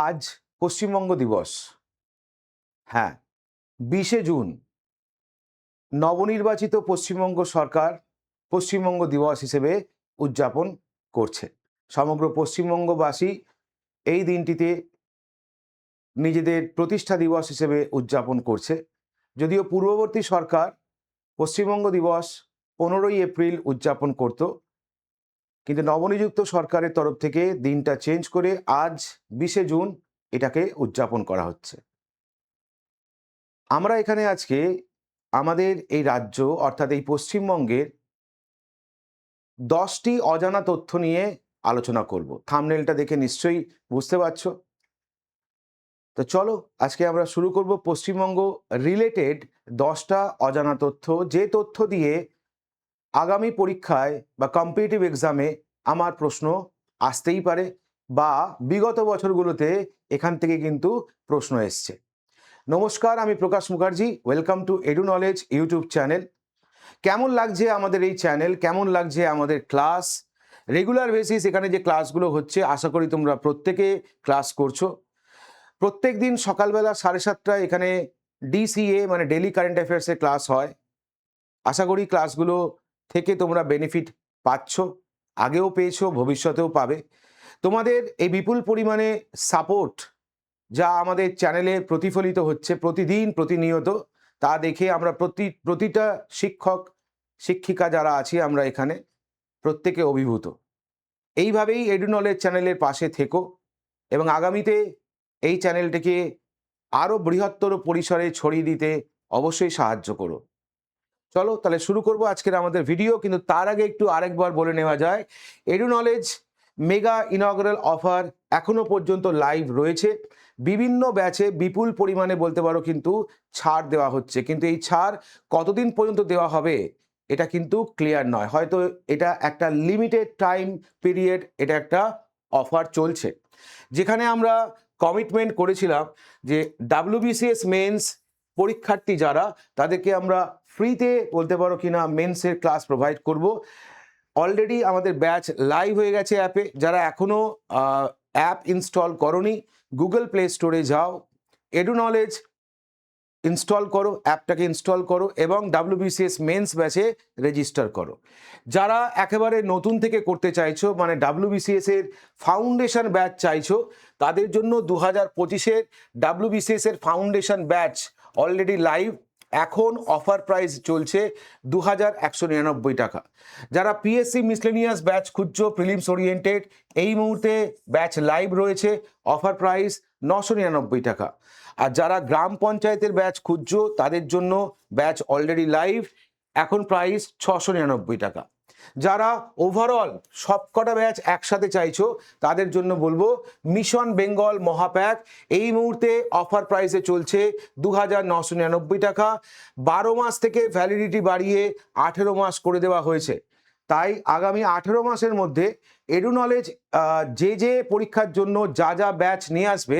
আজ পশ্চিমবঙ্গ দিবস। হ্যাঁ, 20শে জুন নবনির্বাচিত পশ্চিমবঙ্গ সরকার পশ্চিমবঙ্গ দিবস হিসেবে উদযাপন করছে। সমগ্র পশ্চিমবঙ্গবাসী এই দিনটিতে নিজেদের প্রতিষ্ঠা দিবস হিসেবে উদযাপন করছে। যদিও পূর্ববর্তী সরকার পশ্চিমবঙ্গ দিবস 15ই এপ্রিল উদযাপন করত, কিন্তু নবনিযুক্ত সরকারের তরফ থেকে দিনটা চেঞ্জ করে আজ 20শে জুন এটাকে উদযাপন করা হচ্ছে। আমরা এখানে আজকে আমাদের এই রাজ্য অর্থাৎ এই পশ্চিমবঙ্গের 10টি অজানা তথ্য নিয়ে আলোচনা করব। থাম্বনেলটা দেখে নিশ্চয়ই বুঝতে পারছো। তো চলো আজকে আমরা শুরু করব পশ্চিমবঙ্গ রিলেটেড 10টা অজানা তথ্য, যে তথ্য দিয়ে আগামী পরীক্ষায় বা কম্পিটিটিভ এক্সামে আমার প্রশ্ন আসতেই পারে, বা বিগত বছরগুলোতে এখান থেকে কিন্তু প্রশ্ন এসছে। নমস্কার, আমি Prakash Mukherjee. Welcome to Edu Knowledge YouTube channel. কেমন লাগছে আমাদের এই চ্যানেল, কেমন লাগছে আমাদের ক্লাস? রেগুলার বেসিস এখানে যে ক্লাসগুলো হচ্ছে, আশা করি তোমরা প্রত্যেকে ক্লাস করছো। প্রত্যেক দিন সকালবেলা 7:30টায় এখানে ডিসিএ মানে ডেলি কারেন্ট অ্যাফেয়ার্সের ক্লাস হয়। আশা করি ক্লাসগুলো থেকে তোমরা বেনিফিট পাচ্ছ, আগেও পেয়েছো, ভবিষ্যতেও পাবে। তোমাদের এই বিপুল পরিমাণে সাপোর্ট যা আমাদের চ্যানেলে প্রতিফলিত হচ্ছে প্রতিদিন প্রতিনিয়ত, তা দেখে আমরা প্রতিটা শিক্ষক শিক্ষিকা যারা আছি আমরা এখানে প্রত্যেকে অভিভূত। এইভাবেই এডু নলেজ চ্যানেলের পাশে থেকো এবং আগামীতে এই চ্যানেলটিকে আরও বৃহত্তর পরিসরে ছড়িয়ে দিতে অবশ্যই সাহায্য করো। চলো তাহলে শুরু করব আজকের আমাদের ভিডিও, কিন্তু তার আগে একটু আরেকবার বলে নেওয়া যায়, এডু নলেজ মেগা ইনঅগ্রাল অফার এখনো পর্যন্ত লাইভ রয়েছে। বিভিন্ন ব্যাচে বিপুল পরিমাণে বলতে পারো কিন্তু ছাড় দেওয়া হচ্ছে, কিন্তু এই ছাড় কতদিন পর্যন্ত দেওয়া হবে এটা কিন্তু ক্লিয়ার নয়। হয়তো এটা একটা লিমিটেড টাইম পিরিয়ড, এটা একটা অফার চলছে, যেখানে আমরা কমিটমেন্ট করেছিলাম যে WBCS মেন্স পরীক্ষার্থী যারা, তাদেরকে আমরা ফ্রিতে বলতে পারো কিনা মেন্সের ক্লাস প্রোভাইড করব। অলরেডি আমাদের ব্যাচ লাইভ হয়ে গেছে অ্যাপে। যারা এখনও অ্যাপ ইনস্টল করনি, গুগল প্লে স্টোরে যাও, এডু নলেজ ইনস্টল করো, অ্যাপটাকে ইনস্টল করো এবং WBCS মেন্স ব্যাচে রেজিস্টার করো। যারা একেবারে নতুন থেকে করতে চাইছো, মানে WBCS এর ফাউন্ডেশন ব্যাচ চাইছো, তাদের জন্য 2025-এর WBCS এর ফাউন্ডেশন ব্যাচ অলরেডি লাইভ। এখন অফার প্রাইস চলছে 2199 টাকা। যারা পিএসসি মিসলেনিয়াস ব্যাচ খুঁজছো প্রিলিমস ওরিয়েন্টেড, এই মুহূর্তে ব্যাচ লাইভ রয়েছে, অফার প্রাইস 999 টাকা। আর যারা গ্রাম পঞ্চায়েতের ব্যাচ খুঁজছো তাদের জন্য ব্যাচ অলরেডি লাইভ, এখন প্রাইস 699 টাকা। যারা ওভারঅল সবকটা ব্যাচ একসাথে চাইছো তাদের জন্য বলবো মিশন বেঙ্গল মহাপ্যাক এই মুহূর্তে অফার প্রাইসে চলছে 2999 টাকা। 12 মাস থেকে ভ্যালিডিটি বাড়িয়ে 18 মাস করে দেওয়া হয়েছে। তাই আগামী 18 মাসের মধ্যে এডু নলেজ যে পরীক্ষার জন্য যা যা ব্যাচ নিয়ে আসবে,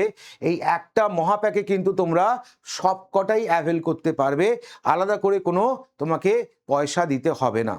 এই একটা মহাপ্যাকে কিন্তু তোমরা সবকটাই অ্যাভেল করতে পারবে। আলাদা করে কোনো তোমাকে পয়সা দিতে হবে না।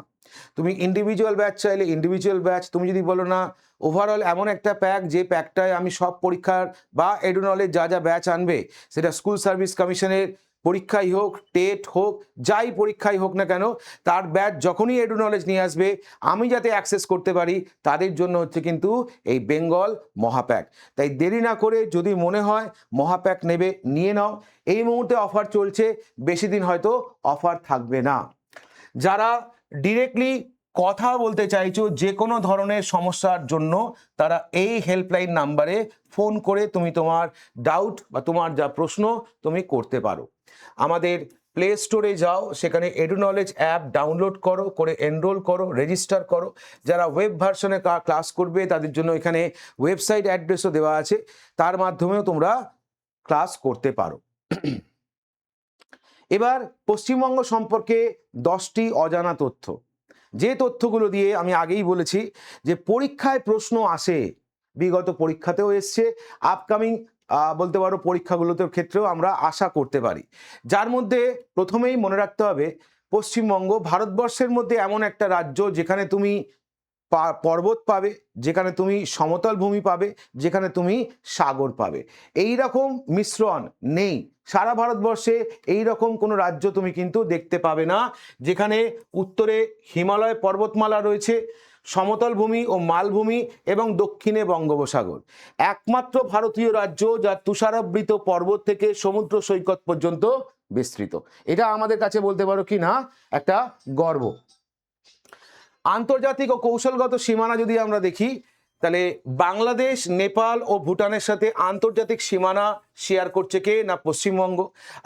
তুমি ইন্ডিভিজুয়াল ব্যাচ চাইলে ইন্ডিভিজুয়াল ব্যাচ, তুমি যদি বলো না ওভারঅল এমন একটা প্যাক যে প্যাকটায় আমি সব পরীক্ষার বা এডু নলেজ যা যা ব্যাচ আনবে, সেটা স্কুল সার্ভিস কমিশনের পরীক্ষাই হোক, টেট হোক, যাই পরীক্ষাই হোক না কেন, তার ব্যাচ যখনই এডু নলেজ নিয়ে আসবে আমি যাতে অ্যাক্সেস করতে পারি, তাদের জন্য হচ্ছে কিন্তু এই বেঙ্গল মহাপ্যাক। তাই দেরি না করে যদি মনে হয় মহাপ্যাক নেবে, নিয়ে নাও। এই মুহূর্তে অফার চলছে, বেশি দিন হয়তো অফার থাকবে না। যারা ডিরেক্টলি কথা বলতে চাইছো যে কোনো ধরনের সমস্যার জন্য, তারা এই হেল্পলাইন নাম্বারে ফোন করে তুমি তোমার ডাউট বা তোমার যা প্রশ্ন তুমি করতে পারো। আমাদের প্লে স্টোরে যাও, সেখানে এডু নলেজ অ্যাপ ডাউনলোড করো, করে এনরোল করো, রেজিস্টার করো। যারা ওয়েব ভার্সনে ক্লাস করবে তাদের জন্য এখানে ওয়েবসাইট অ্যাড্রেসও দেওয়া আছে, তার মাধ্যমেও তোমরা ক্লাস করতে পারো। এবার পশ্চিমবঙ্গ সম্পর্কে 10টি অজানা তথ্য, যে তথ্যগুলো দিয়ে আমি আগেই বলেছি যে পরীক্ষায় প্রশ্ন আসে, বিগত পরীক্ষাতেও এসছে, আপকামিং বলতে পারো পরীক্ষাগুলোতে ক্ষেত্রেও আমরা আশা করতে পারি। যার মধ্যে প্রথমেই মনে রাখতে হবে, পশ্চিমবঙ্গ ভারতবর্ষের মধ্যে এমন একটা রাজ্য যেখানে তুমি পর্বত পাবে, যেখানে তুমি সমতল ভূমি পাবে, যেখানে তুমি সাগর পাবে। এই রকম মিশ্রণ নেই সারা ভারতবর্ষে, এই রকম কোনো রাজ্য তুমি কিন্তু দেখতে পাবে না যেখানে উত্তরে হিমালয় পর্বতমালা রয়েছে, সমতল ভূমি ও মালভূমি এবং দক্ষিণে বঙ্গোপসাগর। একমাত্র ভারতীয় রাজ্য যা তুষারাবৃত পর্বত থেকে সমুদ্র সৈকত পর্যন্ত বিস্তৃত। এটা আমাদের কাছে বলতে পারো কি না একটা গর্ব। আন্তর্জাতিক ও কৌশলগত সীমানা যদি আমরা দেখি, তাহলে বাংলাদেশ, নেপাল ও ভুটানের সাথে আন্তর্জাতিক সীমানা শেয়ার করছে কে না পশ্চিমবঙ্গ।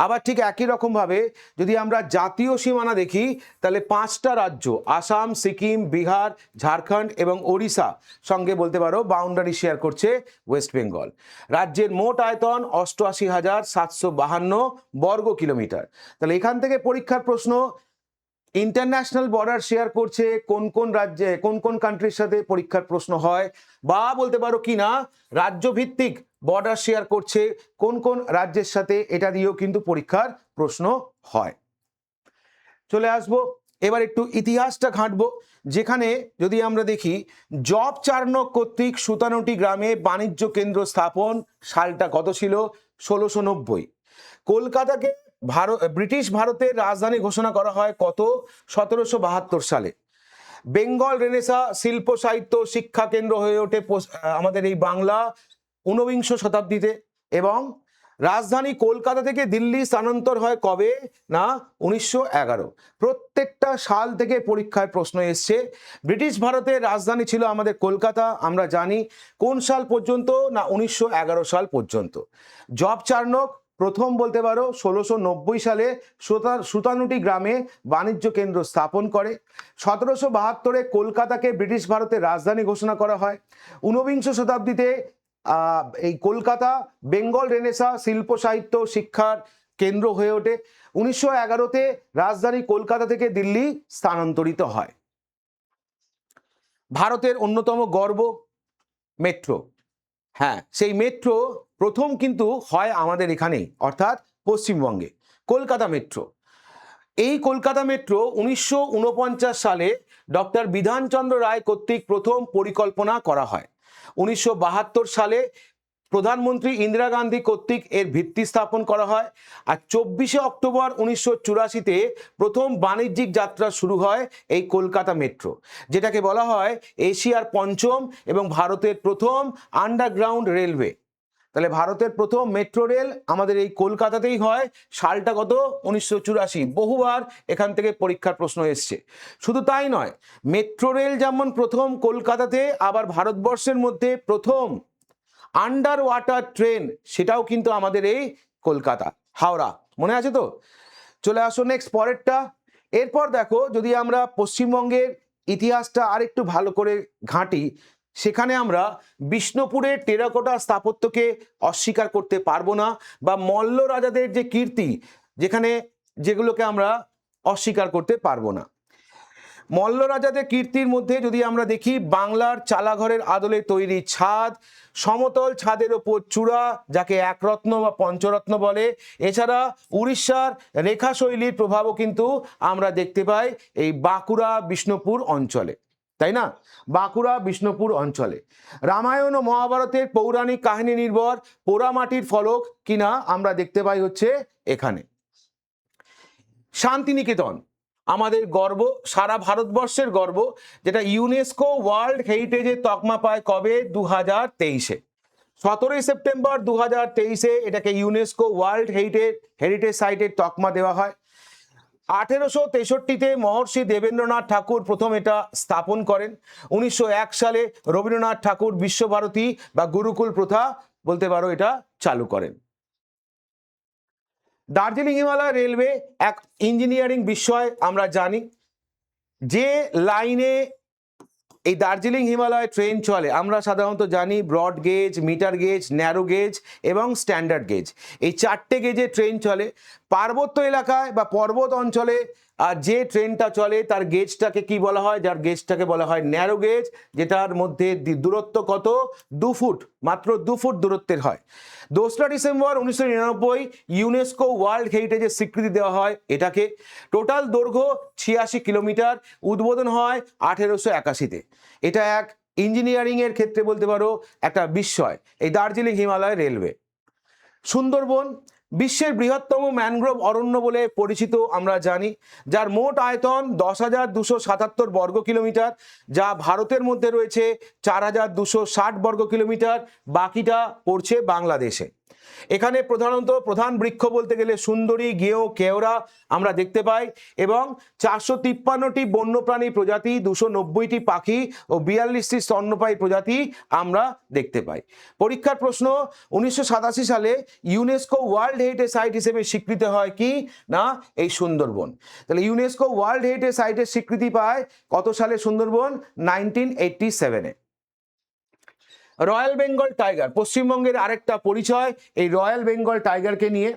আবার ঠিক একই রকমভাবে যদি আমরা জাতীয় সীমানা দেখি, তাহলে 5টা রাজ্য আসাম, সিকিম, বিহার, ঝাড়খণ্ড এবং ওড়িশা সঙ্গে বলতে পারো বাউন্ডারি শেয়ার করছে ওয়েস্ট বেঙ্গল। রাজ্যের মোট আয়তন 88,752 বর্গ কিলোমিটার। তাহলে এখান থেকে পরীক্ষার প্রশ্ন, ইন্টারন্যাশনাল বর্ডার শেয়ার করছে কোন কোন রাজ্যে, কোন কোন কান্ট্রির সাথে পরীক্ষার প্রশ্ন হয়, বা বলতে পারো কি না রাজ্য ভিত্তিক বর্ডার শেয়ার করছে কোন কোন রাজ্যের সাথে, এটা দিয়েও কিন্তু পরীক্ষার প্রশ্ন হয়। চলে আসবো এবার একটু ইতিহাসটা ঘাঁটবো, যেখানে যদি আমরা দেখি জব চার্নক কর্তৃক 57টি গ্রামে বাণিজ্য কেন্দ্র স্থাপন, সালটা কত ছিল 1690। কলকাতাকে ব্রিটিশ ভারতের রাজধানী ঘোষণা করা হয় কত 1772 সালে। বেঙ্গল রেনেসা শিল্প সাহিত্য শিক্ষা কেন্দ্র হয়ে ওঠে আমাদের এই বাংলা 19বিংশ শতাব্দীতে, এবং রাজধানী কলকাতা থেকে দিল্লি স্থানান্তর হয় কবে না 1911। প্রত্যেকটা সাল থেকে পরীক্ষায় প্রশ্ন এসছে। ব্রিটিশ ভারতের রাজধানী ছিল আমাদের কলকাতা, আমরা জানি কোন সাল পর্যন্ত না 1911 সাল পর্যন্ত। জব চার্নক প্রথম বলতে পারো 1690 সালে 57টি গ্রামে বাণিজ্য কেন্দ্র স্থাপন করে। 1772-এ কলকাতাকে ব্রিটিশ ভারতের রাজধানী ঘোষণা করা হয়। 19বিংশ শতাব্দীতে এই কলকাতা বেঙ্গল রেনেসা শিল্প সাহিত্য শিক্ষার কেন্দ্র হয়ে ওঠে। 1911-তে রাজধানী কলকাতা থেকে দিল্লি স্থানান্তরিত হয়। ভারতের অন্যতম গর্ব মেট্রো, হ্যাঁ সেই মেট্রো প্রথম কিন্তু হয় আমাদের এখানেই, অর্থাৎ পশ্চিমবঙ্গে, কলকাতা মেট্রো। এই কলকাতা মেট্রো 1949 সালে ডক্টর বিধানচন্দ্র রায় কর্তৃক প্রথম পরিকল্পনা করা হয়। 1972 সালে প্রধানমন্ত্রী ইন্দিরা গান্ধী কর্তৃক এর ভিত্তি স্থাপন করা হয়। আর 24শে অক্টোবর 1984-তে প্রথম বাণিজ্যিক যাত্রা শুরু হয় এই কলকাতা মেট্রো, যেটাকে বলা হয় এশিয়ার পঞ্চম এবং ভারতের প্রথম আন্ডারগ্রাউন্ড রেলওয়ে। তাহলে ভারতের প্রথম মেট্রো রেল আমাদের এই কলকাতাতেই হয়। সালটা কত 1984। বহুবার এখান থেকে পরীক্ষার প্রশ্ন এসছে। শুধু তাই নয়, মেট্রো রেল যেমন প্রথম কলকাতাতে, আবার ভারতবর্ষের মধ্যে প্রথম আন্ডার ওয়াটার ট্রেন সেটাও কিন্তু আমাদের এই কলকাতা, হাওড়া, মনে আছে তো। চলে আসো নেক্সট পরেরটা। এরপর দেখো যদি আমরা পশ্চিমবঙ্গের ইতিহাসটা আরেকটু ভালো করে ঘাঁটি, সেখানে আমরা বিষ্ণুপুরের টেরাকোটা স্থাপত্যকে অস্বীকার করতে পারবো না, বা মল্ল রাজাদের যে কীর্তি যেগুলোকে আমরা অস্বীকার করতে পারবো না। মল্ল রাজাদের কীর্তির মধ্যে যদি আমরা দেখি, বাংলার চালাঘরের আদলে তৈরি ছাদ, সমতল ছাদের ওপর চূড়া যাকে একরত্ন বা পঞ্চরত্ন বলে, এছাড়া উড়িষ্যার রেখা শৈলীর প্রভাবও কিন্তু আমরা দেখতে পাই এই বাঁকুড়া বিষ্ণুপুর অঞ্চলে, তাই না? বাঁকুড়া বিষ্ণুপুর অঞ্চলে রামায়ণ ও মহাভারতের পৌরাণিক কাহিনী নির্ভর পোড়ামাটির ফলক কিনা আমরা দেখতে পাই হচ্ছে এখানে। শান্তিনিকেতন আমাদের গর্ব, সারা ভারতবর্ষের গর্ব, যেটা ইউনেস্কো ওয়ার্ল্ড হেরিটেজের তকমা পায় কবে 2023-এ। 17 সেপ্টেম্বর 2023-এ এটাকে ইউনেস্কো ওয়ার্ল্ড হেরিটেজ সাইটের তকমা দেওয়া হয়। 1863-তে মহর্ষি দেবেন্দ্রনাথ ঠাকুর প্রথম এটা স্থাপন করেন। 1901 সালে রবীন্দ্রনাথ ঠাকুর বিশ্বভারতী বা গুরুকুল প্রথা বলতে পারো এটা চালু করেন। দার্জিলিং হিমালয় রেলওয়ে এক ইঞ্জিনিয়ারিং বিষয় আমরা জানি, যে লাইনে এই দার্জিলিং হিমালয় ট্রেন চলে আমরা সাধারণত জানি broad gauge, metre gauge, narrow gauge এবং স্ট্যান্ডার্ড গেজ, এই 4টে গেজে ট্রেন চলে। পার্বত্য এলাকায় বা পর্বত অঞ্চলে আর যে ট্রেনটা চলে তার গেজটাকে কি বলা হয়, যার গেজটাকে বলা হয় ন্যারো গেজ, যেটার মধ্যে দূরত্ব কত, 2 ফুট, মাত্র 2 ফুট দূরত্বের হয়। 2রা ডিসেম্বর 1999 ইউনেস্কো ওয়ার্ল্ড হেরিটেজের স্বীকৃতি দেওয়া হয় এটাকে। টোটাল দৈর্ঘ্য 86 কিলোমিটার, উদ্বোধন হয় 1881-তে। এটা এক ইঞ্জিনিয়ারিং এর ক্ষেত্রে বলতে পারো একটা বিস্ময়, এই দার্জিলিং হিমালয় রেলওয়ে। সুন্দরবন বিশ্বের বৃহত্তম ম্যানগ্রোভ অরণ্য বলে পরিচিত আমরা জানি, যার মোট আয়তন 10,277 বর্গ কিলোমিটার, যা ভারতের মধ্যে রয়েছে 4,260 বর্গ কিলোমিটার, বাকিটা পড়ছে বাংলাদেশে। এখানে প্রধানত প্রধান বৃক্ষ বলতে গেলে সুন্দরী, গেঁয়ো, কেওড়া আমরা দেখতে পাই এবং 453টি বন্যপ্রাণী প্রজাতি, 290টি পাখি ও 42টি স্তন্যপায়ী প্রজাতি আমরা দেখতে পাই। পরীক্ষার প্রশ্ন, 1987 সালে ইউনেস্কো ওয়ার্ল্ড হেরিটেজ সাইট হিসেবে স্বীকৃত হয় কি না এই সুন্দরবন। তাহলে ইউনেস্কো ওয়ার্ল্ড হেরিটেজ সাইটের স্বীকৃতি পায় কত সালে সুন্দরবন, 1987-এ। রয়্যাল বেঙ্গল টাইগার পশ্চিমবঙ্গের আরেকটা পরিচয় এই রয়্যাল বেঙ্গল টাইগারকে নিয়ে।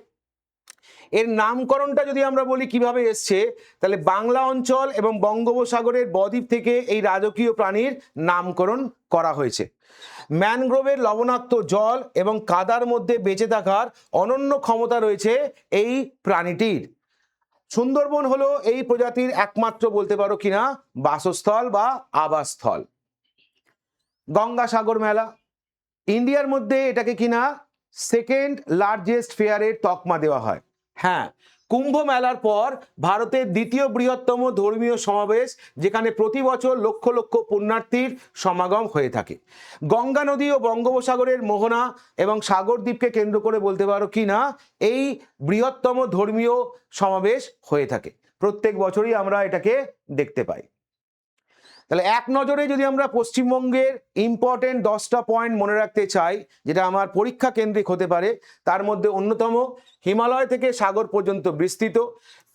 এর নামকরণটা যদি আমরা বলি কিভাবে এসছে, তাহলে বাংলা অঞ্চল এবং বঙ্গোপসাগরের বদ্বীপ থেকে এই রাজকীয় প্রাণীর নামকরণ করা হয়েছে। ম্যানগ্রোভের লবণাক্ত জল এবং কাদার মধ্যে বেঁচে থাকার অনন্য ক্ষমতা রয়েছে এই প্রাণীটির। সুন্দরবন হলো এই প্রজাতির একমাত্র বলতে পারো কিনা বাসস্থল বা আবাসস্থল। গঙ্গাসাগর মেলা ইন্ডিয়ার মধ্যে এটাকে কিনা সেকেন্ড লার্জেস্ট ফেয়ারের তকমা দেওয়া হয়। হ্যাঁ, কুম্ভ মেলার পর ভারতের দ্বিতীয় বৃহত্তম ধর্মীয় সমাবেশ, যেখানে প্রতি বছর লক্ষ লক্ষ পুণ্যার্থীর সমাগম হয়ে থাকে। গঙ্গা নদী ও বঙ্গোপসাগরের মোহনা এবং সাগরদ্বীপকে কেন্দ্র করে বলতে পারো কি না এই বৃহত্তম ধর্মীয় সমাবেশ হয়ে থাকে। প্রত্যেক বছরই আমরা এটাকে দেখতে পাই। তাহলে এক নজরে যদি আমরা পশ্চিমবঙ্গের ইম্পর্টেন্ট 10টা পয়েন্ট মনে রাখতে চাই, যেটা আমার পরীক্ষা কেন্দ্রিক হতে পারে, তার মধ্যে অন্যতম হিমালয় থেকে সাগর পর্যন্ত বিস্তৃত,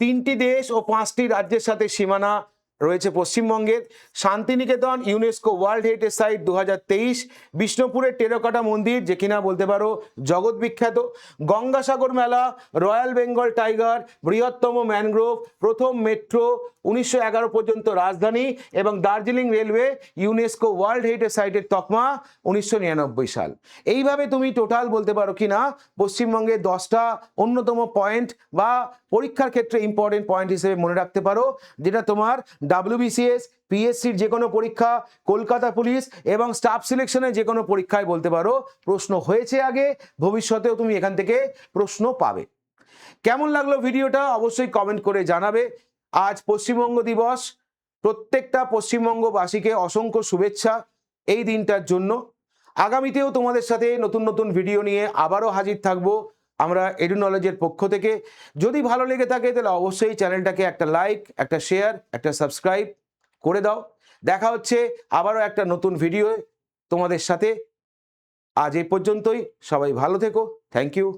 3টি দেশ ও 5টি রাজ্যের সাথে সীমানা রয়েছে পশ্চিমবঙ্গের, Santiniketan UNESCO world heritage site 2023, বিষ্ণুপুরের টেরাকোটা মন্দির যে কিনা বলতে পারো জগৎ বিখ্যাত, গঙ্গাসাগর মেলা, রয়্যাল বেঙ্গল টাইগার, বৃহত্তম ম্যানগ্রোভ, প্রথম মেট্রো, 1911 পর্যন্ত রাজধানী এবং Darjeeling railway UNESCO world heritage সাইটের তকমা 1999 সাল। এইভাবে তুমি টোটাল বলতে পারো কি না পশ্চিমবঙ্গের 10টা অন্যতম পয়েন্ট বা পরীক্ষার ক্ষেত্রে ইম্পর্টেন্ট পয়েন্ট হিসেবে মনে রাখতে পারো, যেটা তোমার WBCS, পিএসসির যে কোনো পরীক্ষা, কলকাতা পুলিশ এবং স্টাফ সিলেকশনের যে কোনো পরীক্ষায় বলতে পারো প্রশ্ন হয়েছে আগে, ভবিষ্যতেও তুমি এখান থেকে প্রশ্ন পাবে। কেমন লাগলো ভিডিওটা অবশ্যই কমেন্ট করে জানাবে। আজ পশ্চিমবঙ্গ দিবস, প্রত্যেকটা পশ্চিমবঙ্গবাসীকে অসংখ্য শুভেচ্ছা এই দিনটার জন্য। আগামীতেও তোমাদের সাথে নতুন নতুন ভিডিও নিয়ে আবারও হাজির থাকবো আমরা এডু নলেজের পক্ষ থেকে। যদি ভালো লেগে থাকে তাহলে অবশ্যই চ্যানেলটাকে একটা লাইক, একটা শেয়ার, একটা সাবস্ক্রাইব করে দাও। দেখা হচ্ছে আবারও একটা নতুন ভিডিও তোমাদের সাথে। আজ এই পর্যন্তই, সবাই ভালো থেকো। Thank you.